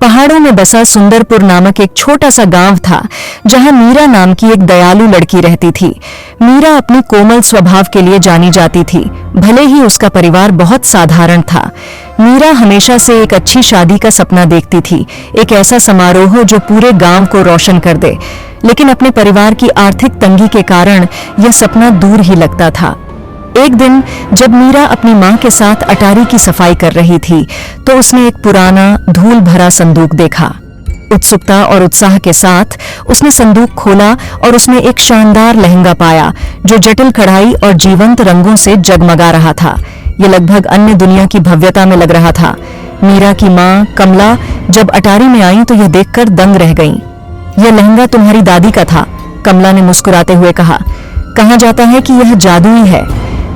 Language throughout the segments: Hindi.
पहाड़ों में बसा सुंदरपुर नामक एक छोटा सा गांव था, जहां मीरा नाम की एक दयालु लड़की रहती थी। मीरा अपने कोमल स्वभाव के लिए जानी जाती थी, भले ही उसका परिवार बहुत साधारण था। मीरा हमेशा से एक अच्छी शादी का सपना देखती थी, एक ऐसा समारोह जो पूरे गांव को रोशन कर दे। लेकिन अपने परिवार की आर्थिक तंगी के कारण यह सपना दूर ही लगता था। एक दिन जब मीरा अपनी मां के साथ अटारी की सफाई कर रही थी, तो उसने एक पुराना धूल भरा संदूक देखा। उत्सुकता और उत्साह के साथ उसने संदूक खोला और उसने एक शानदार लहंगा पाया, जो जटिल कढ़ाई और जीवंत रंगों से जगमगा रहा था। यह लगभग अन्य दुनिया की भव्यता में लग रहा था। मीरा की मां कमला जब अटारी में आई तो यह देखकर दंग रह गईं। यह लहंगा तुम्हारी दादी का था, कमला ने मुस्कुराते हुए कहा। कहा जाता है कि यह जादुई है।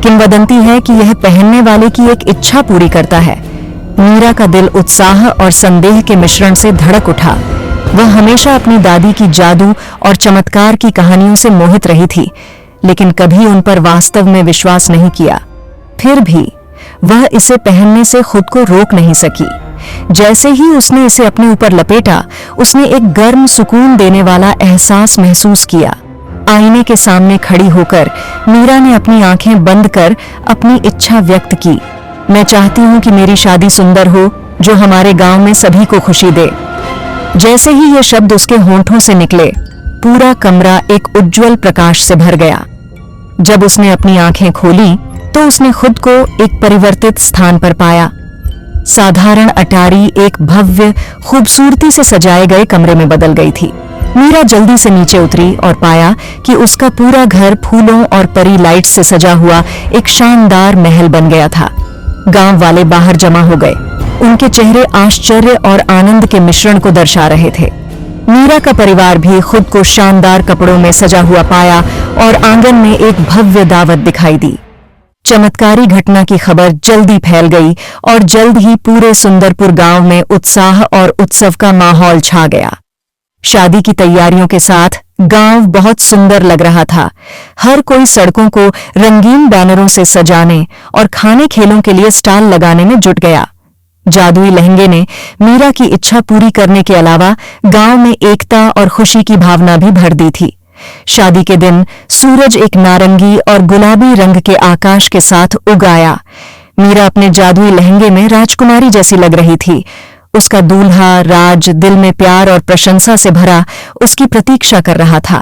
किंवदंती है कि यह पहनने वाले की एक इच्छा पूरी करता है। मीरा का दिल उत्साह और संदेह के मिश्रण से धड़क उठा। वह हमेशा अपनी दादी की जादू और चमत्कार की कहानियों से मोहित रही थी, लेकिन कभी उन पर वास्तव में विश्वास नहीं किया। फिर भी वह इसे पहनने से खुद को रोक नहीं सकी। जैसे ही उसने इसे अपने ऊपर लपेटा, उसने एक गर्म सुकून देने वाला एहसास महसूस किया। आईने के सामने खड़ी होकर मीरा ने अपनी आंखें बंद कर अपनी इच्छा व्यक्त की। मैं चाहती हूं कि मेरी शादी सुंदर हो, जो हमारे गांव में सभी को खुशी दे। जैसे ही ये शब्द उसके होंठों से निकले, पूरा कमरा एक उज्जवल प्रकाश से भर गया। जब उसने अपनी आंखें खोली तो उसने खुद को एक परिवर्तित स्थान पर पाया। साधारण अटारी एक भव्य, खूबसूरती से सजाए गए कमरे में बदल गई थी। मीरा जल्दी से नीचे उतरी और पाया कि उसका पूरा घर फूलों और परी लाइट्स से सजा हुआ एक शानदार महल बन गया था। गांव वाले बाहर जमा हो गए। उनके चेहरे आश्चर्य और आनंद के मिश्रण को दर्शा रहे थे। मीरा का परिवार भी खुद को शानदार कपड़ों में सजा हुआ पाया और आंगन में एक भव्य दावत दिखाई दी। चमत्कारी घटना की खबर जल्दी फैल गई और जल्द ही पूरे सुंदरपुर गांव में उत्साह और उत्सव का माहौल छा गया। शादी की तैयारियों के साथ गांव बहुत सुंदर लग रहा था। हर कोई सड़कों को रंगीन बैनरों से सजाने और खाने खेलों के लिए स्टॉल लगाने में जुट गया। जादुई लहंगे ने मीरा की इच्छा पूरी करने के अलावा गांव में एकता और खुशी की भावना भी भर दी थी। शादी के दिन सूरज एक नारंगी और गुलाबी रंग के आकाश के साथ उग आया। मीरा अपने जादुई लहंगे में राजकुमारी जैसी लग रही थी। उसका दूल्हा राज दिल में प्यार और प्रशंसा से भरा उसकी प्रतीक्षा कर रहा था।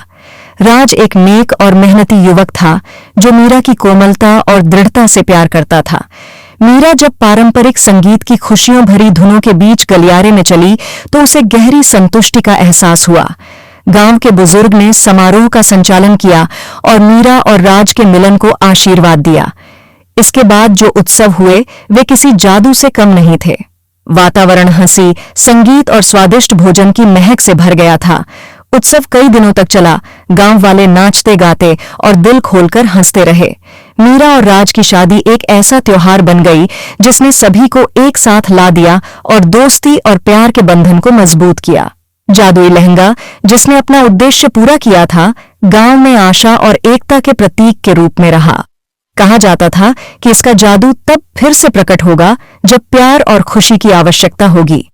राज एक नेक और मेहनती युवक था, जो मीरा की कोमलता और दृढ़ता से प्यार करता था। मीरा जब पारंपरिक संगीत की खुशियों भरी धुनों के बीच गलियारे में चली तो उसे गहरी संतुष्टि का एहसास हुआ। गांव के बुजुर्ग ने समारोह का संचालन किया और मीरा और राज के मिलन को आशीर्वाद दिया। इसके बाद जो उत्सव हुए वे किसी जादू से कम नहीं थे। वातावरण हंसी, संगीत और स्वादिष्ट भोजन की महक से भर गया था। उत्सव कई दिनों तक चला। गांव वाले नाचते गाते और दिल खोलकर हंसते रहे। मीरा और राज की शादी एक ऐसा त्योहार बन गई जिसने सभी को एक साथ ला दिया और दोस्ती और प्यार के बंधन को मजबूत किया। जादुई लहंगा, जिसने अपना उद्देश्य पूरा किया था, गांव में आशा और एकता के प्रतीक के रूप में रहा। कहा जाता था कि इसका जादू तब फिर से प्रकट होगा जब प्यार और खुशी की आवश्यकता होगी।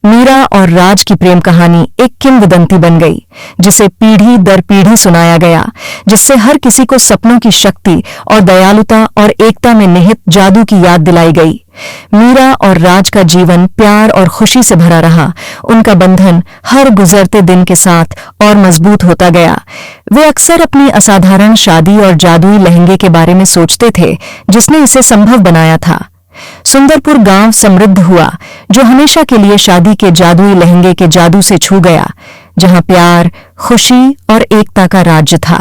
मीरा और राज की प्रेम कहानी एक किंवदंती बन गई, जिसे पीढ़ी दर पीढ़ी सुनाया गया, जिससे हर किसी को सपनों की शक्ति और दयालुता और एकता में निहित जादू की याद दिलाई गई। मीरा और राज का जीवन प्यार और खुशी से भरा रहा। उनका बंधन हर गुजरते दिन के साथ और मजबूत होता गया। वे अक्सर अपनी असाधारण शादी और जादुई लहंगे के बारे में सोचते थे, जिसने इसे संभव बनाया था। सुंदरपुर गांव समृद्ध हुआ, जो हमेशा के लिए शादी के जादुई लहंगे के जादू से छू गया, जहां प्यार, खुशी और एकता का राज्य था।